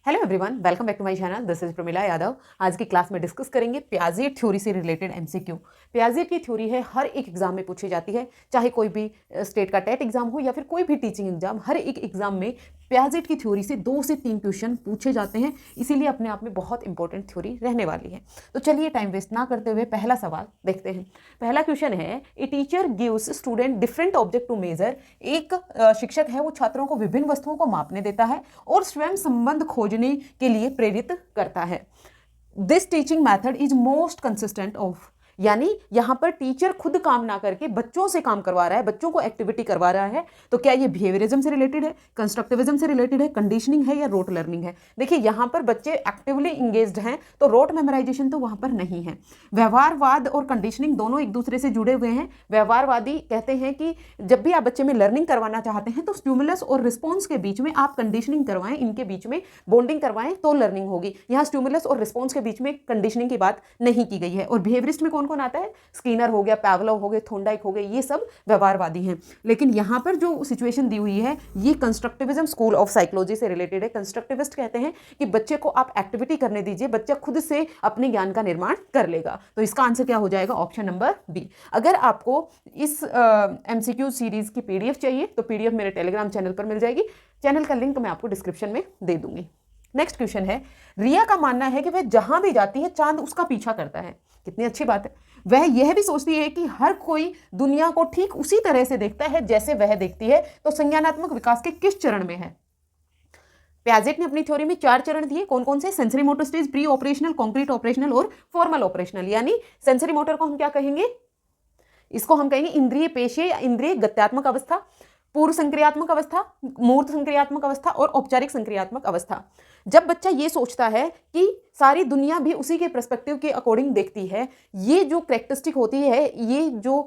Hello everyone, welcome back to my channel. This is Pramila Yadav. आज की class में discuss करेंगे पियाजेट थ्योरी से रिलेटेड एमसीक्यू। पियाजेट की थ्योरी है, हर एक एग्जाम में पूछी जाती है, चाहे कोई भी स्टेट का टेट एग्जाम हो या फिर कोई भी टीचिंग एग्जाम। हर एक एग्जाम में पियाजेट की थ्योरी से 2 से 3 क्वेश्चन पूछे जाते हैं, इसीलिए अपने आप में बहुत इंपॉर्टेंट थ्योरी रहने वाली है। तो चलिए टाइम वेस्ट ना करते हुए पहला सवाल देखते हैं। पहला क्वेश्चन है, a teacher gives student different object to measure. एक शिक्षक है, वो छात्रों को विभिन्न वस्तुओं को मापने देता है और स्वयं संबंध खोजने के लिए प्रेरित करता है। This teaching method is most consistent of, यानी यहां पर टीचर खुद काम ना करके बच्चों से काम करवा रहा है, बच्चों को एक्टिविटी करवा रहा है। तो क्या ये बिहेवियरिज्म से रिलेटेड है, कंस्ट्रक्टिविज्म से रिलेटेड है, कंडीशनिंग है या रोट लर्निंग है? देखिए यहां पर बच्चे एक्टिवली इंगेज्ड हैं, तो रोट मेमोराइजेशन तो वहां पर नहीं है। व्यवहारवाद और कंडीशनिंग दोनों एक दूसरे से जुड़े हुए हैं। व्यवहारवादी कहते हैं कि जब भी आप बच्चे में लर्निंग करवाना चाहते हैं तो स्टिमुलस और रिस्पॉन्स के बीच में आप कंडीशनिंग करवाएं, इनके बीच में बॉन्डिंग करवाएं तो लर्निंग होगी। यहाँ स्टिमुलस और रिस्पॉन्स के बीच में कंडीशनिंग की बात नहीं की गई है। और बिहेवियरिस्ट में कौन कौन आता है? स्किनर हो गया, पावलोव हो गए, थोंडाइक हो गए, ये सब व्यवहारवादी हैं। लेकिन यहाँ पर जो सिचुएशन दी हुई है ये कंस्ट्रक्टिविज्म स्कूल ऑफ साइकोलॉजी से रिलेटेड है। कंस्ट्रक्टिविस्ट कहते हैं कि बच्चे को आप एक्टिविटी करने दीजिए, बच्चा खुद से अपने ज्ञान का निर्माण कर लेगा। तो इसका आंसर क्या हो जाएगा? Option number B. अगर आपको इस एमसीक्यू सीरीज की पीडीएफ चाहिए तो पीडीएफ मेरे टेलीग्राम चैनल पर मिल जाएगी। चैनल का लिंक मैं आपको डिस्क्रिप्शन में दे दूंगी। नेक्स्ट क्वेश्चन है, रिया का मानना है कि वह जहां भी जाती है चांद उसका पीछा करता है। कितनी अच्छी बात है। वह यह भी सोचती है कि हर कोई दुनिया को ठीक उसी तरह से देखता है जैसे वह देखती है। तो संज्ञानात्मक विकास के किस चरण में है? पियाजेट ने अपनी थ्योरी में 4 चरण दिए। कौन कौन से? Sensory motor stage, pre operational, concrete operational और फॉर्मल ऑपरेशनल। यानी सेंसरी मोटर को हम क्या कहेंगे? इसको हम कहेंगे इंद्रिय पेशीय या इंद्रिय गत्यात्मक अवस्था, पूर्व संक्रियात्मक अवस्था, मूर्त संक्रियात्मक अवस्था और औपचारिक संक्रियात्मक अवस्था। जब बच्चा ये सोचता है कि सारी दुनिया भी उसी के पर्सपेक्टिव के अकॉर्डिंग देखती है, ये जो कैरेक्टरिस्टिक होती है, ये जो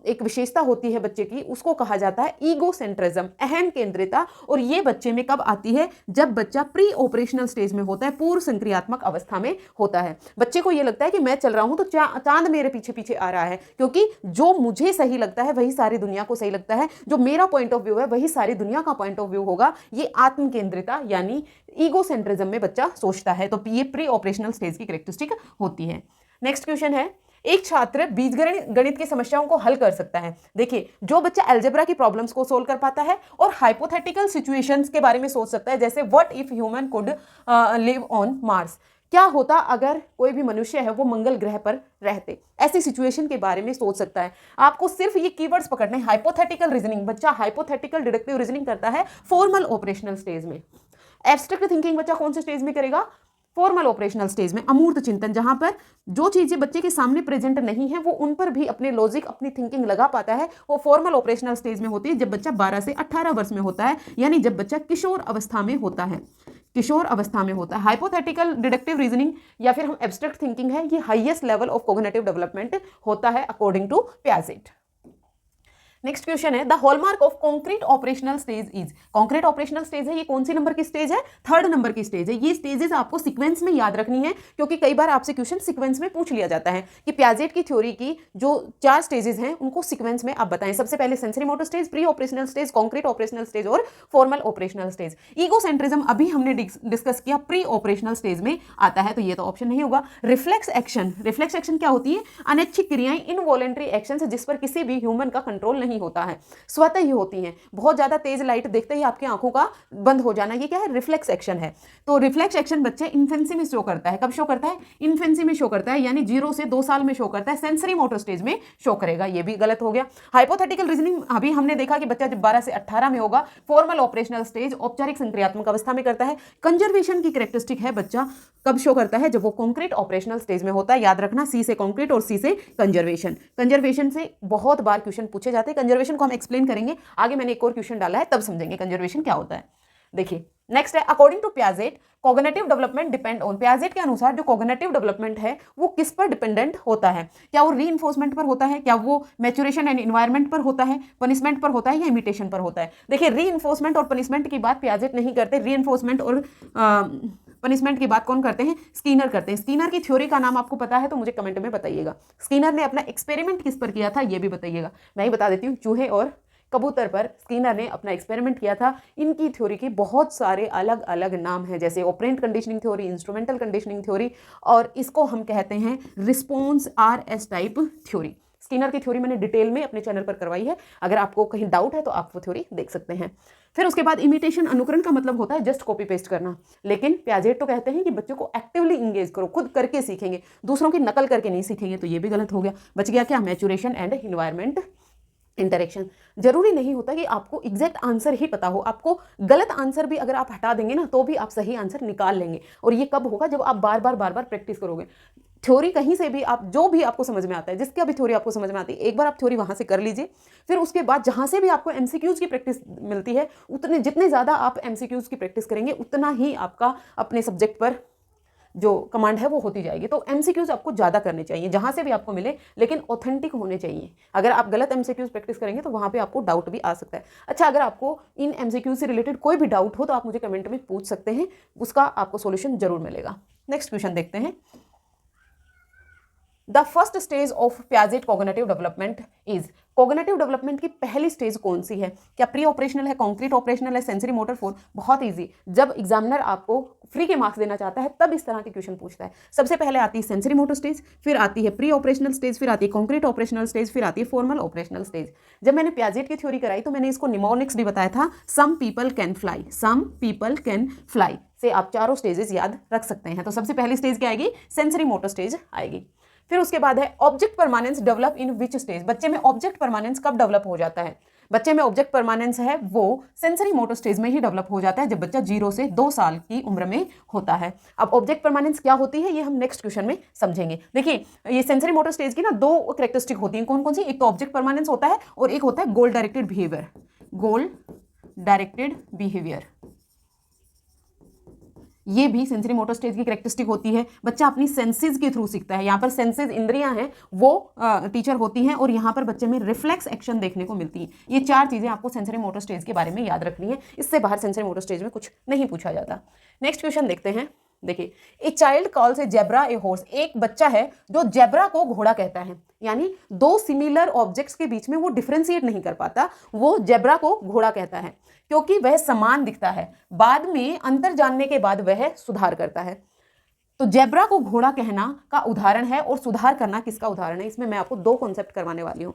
एक विशेषता होती है बच्चे की, उसको कहा जाता है ईगोसेंट्रिज्म, अहम केंद्रिता। और ये बच्चे में कब आती है? जब बच्चा प्री ऑपरेशनल स्टेज में होता है, पूर्व संक्रियात्मक अवस्था में होता है। बच्चे को ये लगता है कि मैं चल रहा हूं तो चांद मेरे पीछे पीछे आ रहा है, क्योंकि जो मुझे सही लगता है वही सारी दुनिया को सही लगता है, जो मेरा पॉइंट ऑफ व्यू है वही सारी दुनिया का पॉइंट ऑफ व्यू होगा। ये आत्म केंद्रिता यानी ईगोसेंट्रिज्म में बच्चा सोचता है। तो ये प्री ऑपरेशनल स्टेज की कैरेक्टरिस्टिक होती है। नेक्स्ट क्वेश्चन है, एक छात्र बीजगणित गणित की समस्याओं को हल कर सकता है। देखिए जो बच्चा अलजेब्रा की प्रॉब्लम्स को सोल्व कर पाता है और हाइपोथेटिकल सिचुएशंस के बारे में सोच सकता है, जैसे what if human could live on Mars, क्या होता अगर कोई भी मनुष्य है वो मंगल ग्रह पर रहते, ऐसी सिचुएशन के बारे में सोच सकता है। आपको सिर्फ ये कीवर्ड्स पकड़ने, हाइपोथेटिकल रीजनिंग। बच्चा हाइपोथेटिकल डिडक्टिव रीजनिंग करता है फॉर्मल ऑपरेशनल स्टेज में। एब्स्ट्रैक्ट थिंकिंग बच्चा कौन से स्टेज में करेगा? फॉर्मल ऑपरेशनल स्टेज में। अमूर्त चिंतन, जहां पर जो चीजें बच्चे के सामने प्रेजेंट नहीं है वो उन पर भी अपने लॉजिक, अपनी थिंकिंग लगा पाता है, वो फॉर्मल ऑपरेशनल स्टेज में होती है जब बच्चा 12 से 18 वर्ष में होता है, यानी जब बच्चा किशोर अवस्था में होता है। किशोर अवस्था में होता है। हाइपोथेटिकल डिडक्टिव रीजनिंग या फिर हम एब्स्ट्रैक्ट थिंकिंग है, ये highest level of cognitive development होता है according to Piaget. Next question है, the hallmark of concrete operational stage is. Concrete operational stage है, ये कौन सी नंबर की स्टेज है? 3rd नंबर की स्टेज है। ये स्टेजेस आपको सीक्वेंस में याद रखनी है, क्योंकि कई बार आपसे क्वेश्चन सीक्वेंस में पूछ लिया जाता है कि पियाजेट की थ्योरी की जो 4 स्टेजेस हैं उनको सीक्वेंस में आप बताएं। सबसे पहले sensory motor stage, pre operational stage, concrete operational stage और फॉर्मल ऑपरेशनल स्टेज। ईगोसेंट्रिज्म अभी हमने डिस्कस किया, प्री ऑपरेशनल स्टेज में आता है, तो ये तो ऑप्शन नहीं होगा। रिफ्लेक्स एक्शन, रिफ्लेक्स एक्शन क्या होती है? अनैच्छिक क्रियाएं, इनवॉलेंटरी एक्शन जिस पर किसी भी ह्यूमन का कंट्रोल नहीं होता है, स्वतः ही होती हैं। बहुत ज्यादा तेज लाइट देखते ही आपकी आंखों का बंद हो जाना, ये क्या है? रिफ्लेक्स एक्शन है। तो रिफ्लेक्स एक्शन बच्चे इन्फेंसी में शो करता है। कब शो करता है? इन्फेंसी में शो करता है, यानी 0 से 2 साल में शो करता है। सेंसरी मोटर स्टेज में शो करेगा, ये भी गलत हो गया। हाइपोथेटिकल रीजनिंग अभी हमने देखा कि बच्चा जब 12 से 18 में होगा, फॉर्मल ऑपरेशनल स्टेज औपचारिक संक्रियात्मक अवस्था में करता है। कंजर्वेशन की कैरेक्टरिस्टिक है, बच्चा कब शो करता है? जब वो कॉन्क्रीट ऑपरेशनल स्टेज में होता है। याद रखना, सी से कॉन्क्रीट और सी से कंजर्वेशन। कंजर्वेशन से बहुत बार क्वेश्चन पूछे जाते हैं। कंजर्वेशन को हम एक्सप्लेन करेंगे आगे, मैंने एक और क्वेश्चन डाला है तब समझेंगे कंजर्वेशन क्या होता है। देखिए नेक्स्ट है, according to Piaget cognitive development depend on. Piaget के अनुसार जो कॉग्निटिव डेवलपमेंट है वो किस पर डिपेंडेंट होता है? क्या वो रीइंफोर्समेंट पर होता है? क्या वो मैच्योरेशन एंड एनवायरनमेंट पर होता है? पनिशमेंट पर होता है या इमिटेशन पर होता है? देखिए रीइंफोर्समेंट और पनिशमेंट की बात पियाजेट नहीं करते। रीइंफोर्समेंट और पनिशमेंट की बात कौन करते हैं? स्किनर करते हैं। स्किनर की थ्योरी का नाम आपको पता है तो मुझे कमेंट में बताइएगा। स्किनर ने अपना एक्सपेरिमेंट किस पर किया था ये भी बताइएगा। मैं ही बता देती हूँ, चूहे और कबूतर पर स्किनर ने अपना एक्सपेरिमेंट किया था। इनकी थ्योरी के बहुत सारे अलग अलग नाम हैं, जैसे operant conditioning theory, instrumental conditioning theory, और इसको हम कहते हैं response RS type theory. Skinner की थ्योरी मैंने डिटेल में अपने चैनल पर करवाई है, अगर आपको कहीं डाउट है तो आप वो थ्योरी देख सकते हैं। फिर उसके बाद इमिटेशन, अनुकरण का मतलब होता है जस्ट कॉपी पेस्ट करना, लेकिन पियाजेट तो कहते हैं कि बच्चों को एक्टिवली इंगेज करो, खुद करके सीखेंगे, दूसरों की नकल करके नहीं सीखेंगे, तो ये भी गलत हो गया। बच गया क्या? Maturation and environment interaction. जरूरी नहीं होता कि आपको एग्जैक्ट आंसर ही पता हो, आपको गलत आंसर भी अगर आप हटा देंगे ना तो भी आप सही आंसर निकाल लेंगे, और ये कब होगा? जब आप बार बार प्रैक्टिस करोगे। थ्योरी कहीं से भी आप जो भी आपको समझ में आता है, जिसका भी थ्योरी आपको समझ में आती है, एक बार आप थ्योरी वहां से कर लीजिए, फिर उसके बाद जहां से भी आपको एमसीक्यूज की प्रैक्टिस मिलती है, उतने जितने ज्यादा आप एमसीक्यूज की प्रैक्टिस करेंगे उतना ही आपका अपने सब्जेक्ट पर जो कमांड है वो होती जाएगी। तो एमसीक्यूज आपको ज्यादा करने चाहिए जहां से भी आपको मिले, लेकिन ऑथेंटिक होने चाहिए। अगर आप गलत एमसीक्यूज प्रैक्टिस करेंगे तो वहां पे आपको डाउट भी आ सकता है। अच्छा, अगर आपको इन एमसीक्यूज से रिलेटेड कोई भी डाउट हो तो आप मुझे कमेंट में पूछ सकते हैं, उसका आपको सोल्यूशन जरूर मिलेगा। नेक्स्ट क्वेश्चन देखते हैं। The first stage of Piaget cognitive development is, cognitive development की पहली स्टेज कौन सी है? क्या प्री ऑपरेशनल है, कॉन्क्रीट ऑपरेशनल है, सेंसरी मोटर 4? बहुत इजी, जब एग्जामिनर आपको फ्री के मार्क्स देना चाहता है तब इस तरह के क्वेश्चन पूछता है। सबसे पहले आती है सेंसरी मोटर स्टेज, फिर आती है प्री ऑपरेशनल स्टेज, फिर आती है कॉन्क्रीट ऑपरेशनल स्टेज, फिर आती है फॉर्मल ऑपरेशनल स्टेज। जब मैंने पियाजेट की थ्योरी कराई तो मैंने इसको निमोनिक्स भी बताया था, some people can fly, some people can fly से आप चारों स्टेजेस याद रख सकते हैं। तो सबसे पहली स्टेज क्या आएगी? सेंसरी मोटर स्टेज आएगी। फिर उसके बाद है object permanence develop in which stage, बच्चे में ऑब्जेक्ट परमानेंस कब डेवलप हो जाता है? बच्चे में ऑब्जेक्ट परमानेंस है वो सेंसरी मोटर स्टेज में ही डेवलप हो जाता है, जब बच्चा 0 से 2 साल की उम्र में होता है। अब ऑब्जेक्ट परमानेंस क्या होती है ये हम नेक्स्ट क्वेश्चन में समझेंगे। देखिए, ये सेंसरी मोटर स्टेज की ना दो कैरेक्टरिस्टिक होती हैं, कौन कौन सी? एक तो ऑब्जेक्ट परमानेंस होता है और एक होता है गोल डायरेक्टेड बिहेवियर। गोल डायरेक्टेड बिहेवियर ये भी सेंसरी मोटर स्टेज की कैरेक्टरिस्टिक होती है। बच्चा अपनी सेंसेस के थ्रू सीखता है। यहाँ पर सेंसेस इंद्रियां हैं वो टीचर होती हैं, और यहाँ पर बच्चे में रिफ्लेक्स एक्शन देखने को मिलती है। ये चार चीजें आपको सेंसरी मोटर स्टेज के बारे में याद रखनी है, इससे बाहर सेंसरी मोटर स्टेज में कुछ नहीं पूछा जाता। नेक्स्ट क्वेश्चन देखते हैं। देखिए, a child calls A zebra a horse, एक बच्चा है जो जेब्रा को घोड़ा कहता है, यानी दो सिमिलर ऑब्जेक्ट्स के बीच में वो डिफरेंशिएट नहीं कर पाता, वो जेब्रा को घोड़ा कहता है क्योंकि वह समान दिखता है। बाद में अंतर जानने के बाद वह सुधार करता है। तो जेब्रा को घोड़ा कहना का उदाहरण है, और सुधार करना किसका उदाहरण है? इसमें मैं आपको दो कॉन्सेप्ट करवाने वाली हूँ।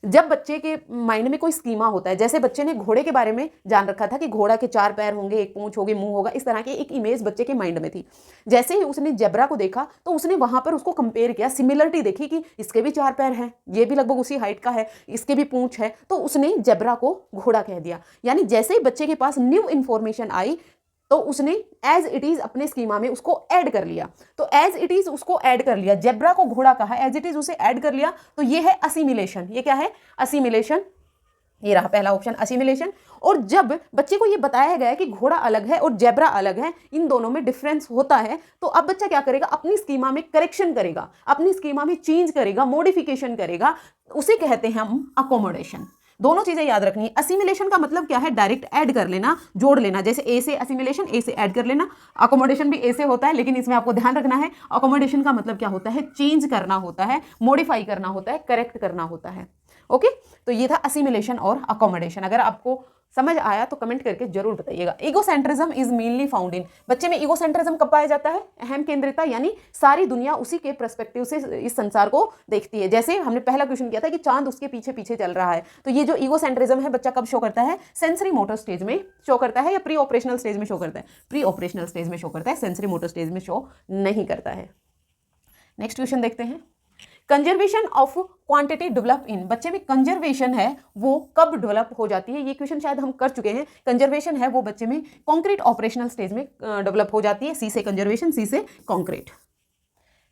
जब बच्चे के माइंड में कोई स्कीमा होता है, जैसे बच्चे ने घोड़े के बारे में जान रखा था कि घोड़ा के 4 पैर होंगे, एक पूंछ होगी, मुंह होगा, इस तरह की एक इमेज बच्चे के माइंड में थी। जैसे ही उसने जेब्रा को देखा तो उसने वहां पर उसको कंपेयर किया, सिमिलरिटी देखी कि इसके भी 4 पैर हैं, ये भी लगभग उसी हाइट का है, इसके भी पूंछ है, तो उसने जेब्रा को घोड़ा कह दिया। यानी जैसे ही बच्चे के पास न्यू इंफॉर्मेशन आई तो उसने एज इट इज अपने स्कीमा में उसको ऐड कर लिया। तो एज इट इज उसको ऐड कर लिया, जेब्रा को घोड़ा कहा, एज इट इज उसे ऐड कर लिया, तो ये है असिमिलेशन। ये क्या है? असिमिलेशन। ये रहा पहला ऑप्शन, असिमिलेशन। और जब बच्चे को ये बताया गया कि घोड़ा अलग है और जेब्रा अलग है, इन दोनों में डिफरेंस होता है, तो अब बच्चा क्या करेगा? अपनी स्कीमा में करेक्शन करेगा, अपनी स्कीमा में चेंज करेगा, मॉडिफिकेशन करेगा, उसे कहते हैं हम अकोमोडेशन। दोनों चीजें याद रखनी है। असिमिलेशन का मतलब क्या है? डायरेक्ट ऐड कर लेना, जोड़ लेना, जैसे ए से असिमिलेशन, ए से ऐड कर लेना। अकोमोडेशन भी ए से होता है, लेकिन इसमें आपको ध्यान रखना है अकोमोडेशन का मतलब क्या होता है? चेंज करना होता है, मॉडिफाई करना होता है, करेक्ट करना होता है। ओके, तो ये था असिमिलेशन और अकोमोडेशन। अगर आपको समझ आया तो कमेंट करके जरूर बताइएगा। Egocentrism is mainly found in, बच्चे में ईगोसेंट्रिज्म कब पाया जाता है? अहम केंद्रिता, यानी सारी दुनिया उसी के पर्सपेक्टिव से इस संसार को देखती है। जैसे हमने पहला क्वेश्चन किया था कि चांद उसके पीछे पीछे चल रहा है, तो ये जो ईगोसेंट्रिज्म है बच्चा कब शो करता है? सेंसरी मोटर स्टेज में शो करता है, या प्री ऑपरेशनल स्टेज में शो करता है? प्री ऑपरेशनल स्टेज में शो करता है, सेंसरी मोटर स्टेज में शो नहीं करता है। नेक्स्ट क्वेश्चन देखते हैं। Conservation of quantity develop in, बच्चे में कंजर्वेशन है वो कब डेवलप हो जाती है? ये क्वेश्चन शायद हम कर चुके हैं। कंजर्वेशन है वो बच्चे में कॉन्क्रीट ऑपरेशनल स्टेज में डेवलप हो जाती है। सी से कंजर्वेशन, सी से कॉन्क्रीट।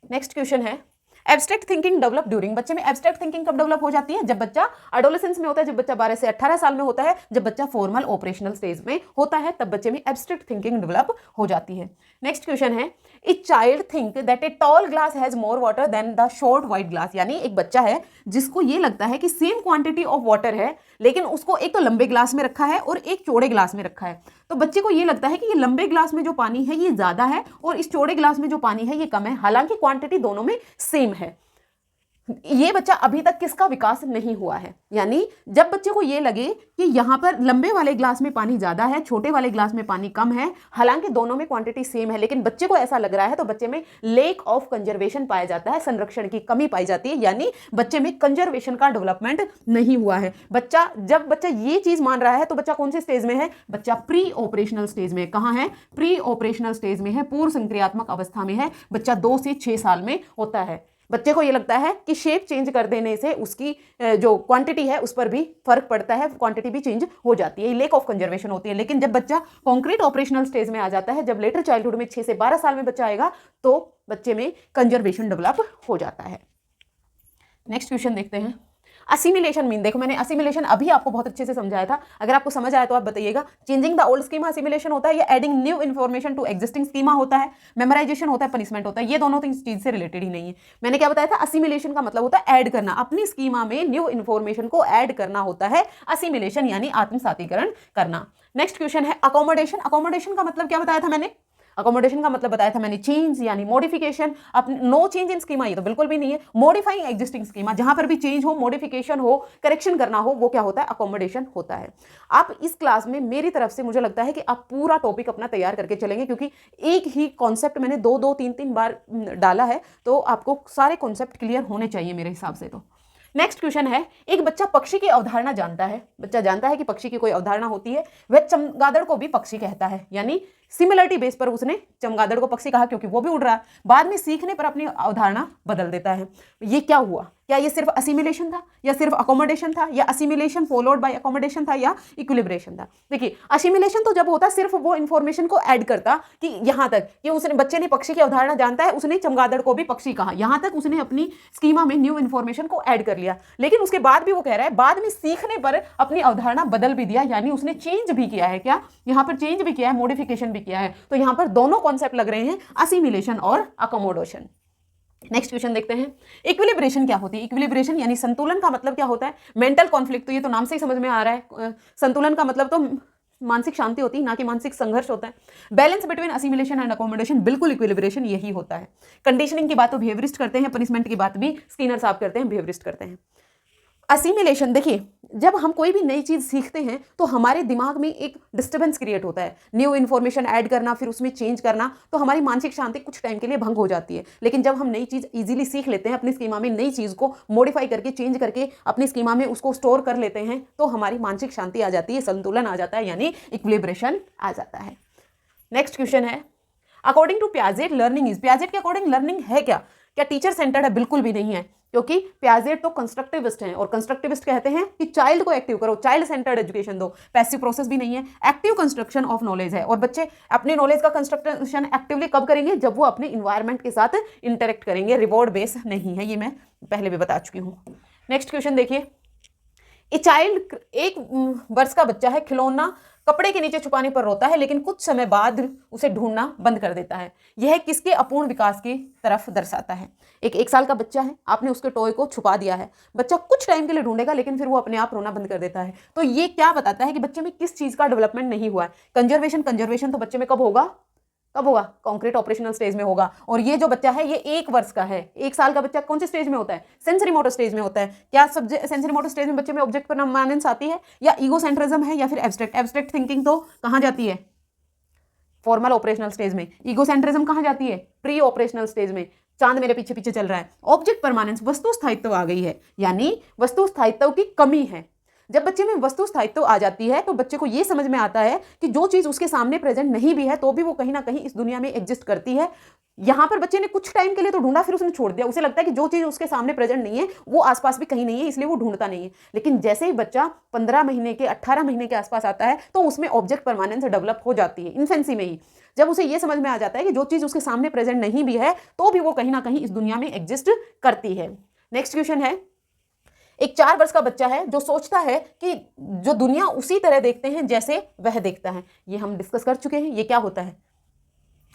नेक्स्ट क्वेश्चन है एब्स्ट्रैक्ट थिंकिंग डेवलप ड्यूरिंग, बच्चे में एब्स्ट्रैक्ट थिंकिंग कब डेवलप हो जाती है? जब बच्चा एडोलेसेंस में होता है, जब बच्चा 12 से 18 साल में होता है, जब बच्चा फॉर्मल ऑपरेशनल स्टेज में होता है, तब बच्चे में एब्स्ट्रैक्ट थिंकिंग डेवलप हो जाती है। नेक्स्ट क्वेश्चन है a child think that a tall glass has more water than the short white glass, यानी एक बच्चा है जिसको ये लगता है कि सेम क्वांटिटी ऑफ वाटर है, लेकिन उसको एक तो लंबे ग्लास में रखा है और एक चौड़े ग्लास में रखा है। तो बच्चे को ये लगता है कि ये लंबे ग्लास में जो पानी है ये ज्यादा है और इस चौड़े ग्लास में जो पानी है ये कम है, हालांकि क्वांटिटी दोनों में सेम है। ये बच्चा अभी तक किसका विकास नहीं हुआ है। यानी जब बच्चे को ये लगे कि यहाँ पर लंबे वाले ग्लास में पानी ज्यादा है, छोटे वाले ग्लास में पानी कम है, हालांकि दोनों में क्वांटिटी सेम है, लेकिन बच्चे को ऐसा लग रहा है, तो बच्चे में लेक ऑफ कंजर्वेशन पाया जाता है, संरक्षण की कमी पाई जाती है, यानी बच्चे में कंजर्वेशन का डेवलपमेंट नहीं हुआ है। जब बच्चा ये चीज मान रहा है तो बच्चा कौन से स्टेज में है? बच्चा प्री ऑपरेशनल स्टेज में। कहां है? प्री ऑपरेशनल स्टेज में है, पूर्व संक्रियात्मक अवस्था में है। बच्चा 2 से 6 साल में होता है। बच्चे को ये लगता है कि शेप चेंज कर देने से उसकी जो क्वांटिटी है उस पर भी फर्क पड़ता है, क्वांटिटी भी चेंज हो जाती है, लेक ऑफ कंजर्वेशन होती है। लेकिन जब बच्चा कॉन्क्रीट ऑपरेशनल स्टेज में आ जाता है, जब लेटर चाइल्डहुड में 6 से 12 साल में बच्चा आएगा, तो बच्चे में कंजर्वेशन डेवलप हो जाता है। नेक्स्ट क्वेश्चन देखते हैं। असिमिलेशन मीन, देखो मैंने असिमिलेशन अभी आपको बहुत अच्छे से समझाया था, अगर आपको समझ आया तो आप बताइएगा। Changing the old schema assimilation होता है, या adding new information to existing schema होता है, मेमोराइजेशन होता है, पनिशमेंट होता है। ये दोनों तो इस चीज से रिलेटेड ही नहीं है। मैंने क्या बताया था? असिमिलेशन का मतलब होता है ऐड करना, अपनी स्कीमा में न्यू इन्फॉर्मेशन को ऐड करना होता है असिमिलेशन, यानी आत्मसातीकरण करना। नेक्स्ट क्वेश्चन है अकोमोडेशन। अकोमोडेशन का मतलब क्या बताया था मैंने? अकोमोडेशन का मतलब बताया था मैंने चेंज यानी modification. No change in schema, ये तो बिल्कुल भी नहीं है। मॉडिफाइंग एग्जिस्टिंग स्कीमा, जहां पर भी चेंज हो, मॉडिफिकेशन हो, करेक्शन करना हो, वो क्या होता है? अकोमोडेशन होता है। आप इस क्लास में मेरी तरफ से मुझे लगता है कि आप पूरा टॉपिक अपना तैयार करके चलेंगे, क्योंकि एक ही कॉन्सेप्ट मैंने 2-3 बार डाला है, तो आपको सारे कॉन्सेप्ट क्लियर होने चाहिए मेरे हिसाब से। तो नेक्स्ट क्वेश्चन है, एक बच्चा पक्षी की अवधारणा जानता है, बच्चा जानता है कि पक्षी की कोई अवधारणा होती है, वह चमगादड़ को भी पक्षी कहता है, यानी सिमिलरिटी बेस पर उसने चमगादड़ को पक्षी कहा क्योंकि वो भी उड़ रहा है। बाद में सीखने पर अपनी अवधारणा बदल देता है। ये क्या हुआ? क्या ये सिर्फ असिमिलेशन था, या सिर्फ अकोमोडेशन था, या असिमिलेशन फॉलोड बाय अकोमोडेशन था, या इक्विलिब्रेशन था? देखिए, असिमिलेशन तो जब होता सिर्फ वो इंफॉर्मेशन को ऐड करता कि यहां तक कि उसने, बच्चे ने पक्षी की अवधारणा जानता है, उसने चमगादड़ को भी पक्षी कहा, यहां तक उसने अपनी स्कीमा में न्यू इन्फॉर्मेशन को ऐड कर लिया। लेकिन उसके बाद भी वो कह रहा है, बाद में सीखने पर अपनी अवधारणा बदल भी दिया, यानी उसने चेंज भी किया है। क्या? यहां पर चेंज भी किया है, मॉडिफिकेशन भी किया है। तो यहां पर दोनों कॉन्सेप्ट लग रहे हैं, असिमिलेशन और अकोमोडेशन। नेक्स्ट क्वेश्चन देखते हैं, इक्विलिब्रेशन क्या होती है? इक्विलिब्रेशन यानी संतुलन का मतलब क्या होता है? मेंटल कॉन्फ्लिक्ट, तो ये तो नाम से ही समझ में आ रहा है। संतुलन का मतलब तो मानसिक शांति होती है, ना कि मानसिक संघर्ष होता है। Balance between assimilation and accommodation, बिल्कुल इक्विलिब्रेशन यही होता है। कंडीशनिंग की बात तो बिहेवियरिस्ट करते हैं, पनिशमेंट की बात भी स्किनर साहब करते हैं, बिहेवियरिस्ट करते हैं। असिमिलेशन, देखिए जब हम कोई भी नई चीज सीखते हैं तो हमारे दिमाग में एक डिस्टर्बेंस क्रिएट होता है, न्यू इन्फॉर्मेशन ऐड करना, फिर उसमें चेंज करना, तो हमारी मानसिक शांति कुछ टाइम के लिए भंग हो जाती है। लेकिन जब हम नई चीज इजीली सीख लेते हैं, अपनी स्कीमा में नई चीज को मॉडिफाई करके, चेंज करके अपनी स्कीमा में उसको स्टोर कर लेते हैं, तो हमारी मानसिक शांति आ जाती है, संतुलन आ जाता है, यानी इक्विलिब्रेशन आ जाता है। नेक्स्ट क्वेश्चन है, according to Piaget learning is, Piaget के अकॉर्डिंग लर्निंग है क्या? क्या टीचर सेंटर्ड है? बिल्कुल भी नहीं है, क्योंकि पियाजेट तो कंस्ट्रक्टिविस्ट हैं, और कंस्ट्रक्टिविस्ट कहते हैं कि चाइल्ड को एक्टिव करो, चाइल्ड सेंटर्ड एजुकेशन दो। पैसिव प्रोसेस भी नहीं है, एक्टिव कंस्ट्रक्शन ऑफ नॉलेज है, और बच्चे अपने नॉलेज का कंस्ट्रक्शन एक्टिवली कब करेंगे? जब वो अपने इन्वायरमेंट के साथ इंटरेक्ट करेंगे। रिवॉर्ड बेस नहीं है, ये मैं पहले भी बता चुकी हूँ। नेक्स्ट क्वेश्चन देखिए, ए चाइल्ड, 1 वर्ष का बच्चा है, खिलौना कपड़े के नीचे छुपाने पर रोता है, लेकिन कुछ समय बाद उसे ढूंढना बंद कर देता है। यह किसके अपूर्ण विकास की तरफ दर्शाता है? एक 1 साल का बच्चा है, आपने उसके टॉय को छुपा दिया है, बच्चा कुछ टाइम के लिए ढूंढेगा, लेकिन फिर वो अपने आप रोना बंद कर देता है। तो ये क्या बताता है कि बच्चे में किस चीज का डेवलपमेंट नहीं हुआ है? कंजर्वेशन तो बच्चे में कब होगा? कॉन्क्रीट ऑपरेशनल स्टेज में होगा। और ये जो बच्चा है, ये 1 वर्ष का है। 1 साल का बच्चा कौन से स्टेज में होता है? सेंसरी मोटर स्टेज में होता है। क्या सेंसरी मोटर स्टेज में बच्चे में ऑब्जेक्ट परमानेंस आती है, या ईगोसेंट्रिज्म है, या फिर एब्स्ट्रैक्ट थिंकिंग तो कहां जाती है? फॉर्मल ऑपरेशनल स्टेज में। ईगोसेंट्रिज्म कहां जाती है? प्री ऑपरेशनल स्टेज में। चांद मेरे पीछे पीछे चल रहा है। ऑब्जेक्ट परमानेंस, वस्तु स्थायित्व आ गई है, यानी वस्तु स्थायित्व की कमी है। जब बच्चे में वस्तु स्थायित्व आ जाती है, तो बच्चे को यह समझ में आता है कि जो चीज उसके सामने प्रेजेंट नहीं भी है, तो भी वो कहीं ना कहीं इस दुनिया में एग्जिस्ट करती है। यहां पर बच्चे ने कुछ टाइम के लिए तो ढूंढा, फिर उसने छोड़ दिया। उसे लगता है कि जो चीज उसके सामने प्रेजेंट नहीं है, वो आसपास भी कहीं नहीं है, इसलिए वो ढूंढता नहीं है। लेकिन जैसे ही बच्चा 15 महीने के 18 महीने के आसपास आता है, तो उसमें ऑब्जेक्ट परमानेंस डेवलप हो जाती है, इन्फेंसी में ही। जब उसे यह समझ में आ जाता है कि जो चीज उसके सामने प्रेजेंट नहीं भी है, तो भी वो कहीं ना कहीं इस दुनिया में एग्जिस्ट करती है। नेक्स्ट क्वेश्चन है, एक 4 वर्ष का बच्चा है जो सोचता है कि जो दुनिया उसी तरह देखते हैं जैसे वह देखता है। ये हम डिस्कस कर चुके हैं। ये क्या होता है?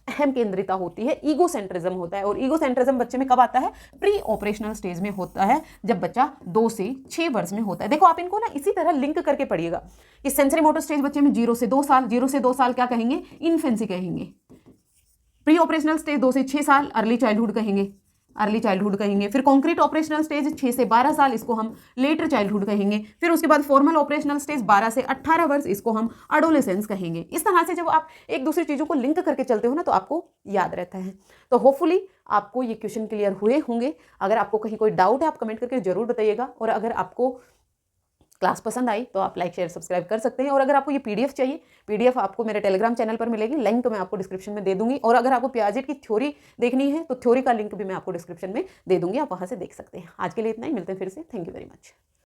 अहम केंद्रिता होती है, ईगोसेंट्रिज्म होता है। और ईगोसेंट्रिज्म बच्चे में कब आता है? प्री ऑपरेशनल स्टेज में होता है, जब बच्चा 2 से 6 वर्ष में होता है। देखो आप इनको ना इसी तरह लिंक करके पढ़िएगा कि सेंसरी मोटर स्टेज बच्चे में 0 से 2 साल, 0 से 2 साल क्या कहेंगे? इन्फेंसी कहेंगे। प्री ऑपरेशनल स्टेज 2 से 6 साल अर्ली चाइल्डहुड कहेंगे। अर्ली चाइल्डहुड कहेंगे। फिर कॉन्क्रीट ऑपरेशनल स्टेज 6 से 12 साल, इसको हम लेटर चाइल्डहुड कहेंगे। फिर उसके बाद फॉर्मल ऑपरेशनल स्टेज 12 से 18 वर्ष, इसको हम एडोलेसेंस कहेंगे। इस तरह से जब आप एक दूसरी चीज़ों को लिंक करके चलते हो ना तो आपको याद रहता है। तो होपफुली आपको ये क्वेश्चन क्लियर हुए होंगे। अगर आपको कहीं कोई डाउट है आप कमेंट करके जरूर बताइएगा, और अगर आपको क्लास पसंद आई तो आप लाइक शेयर सब्सक्राइब कर सकते हैं। और अगर आपको ये पीडीएफ चाहिए, पीडीएफ आपको मेरे टेलीग्राम चैनल पर मिलेगी, लिंक मैं आपको डिस्क्रिप्शन में दे दूंगी। और अगर आपको पियाजेट की थ्योरी देखनी है तो थ्योरी का लिंक भी मैं आपको डिस्क्रिप्शन में दे दूंगी, आप वहां से देख सकते हैं। आज के लिए इतना ही, मिलते हैं फिर से। Thank you very much.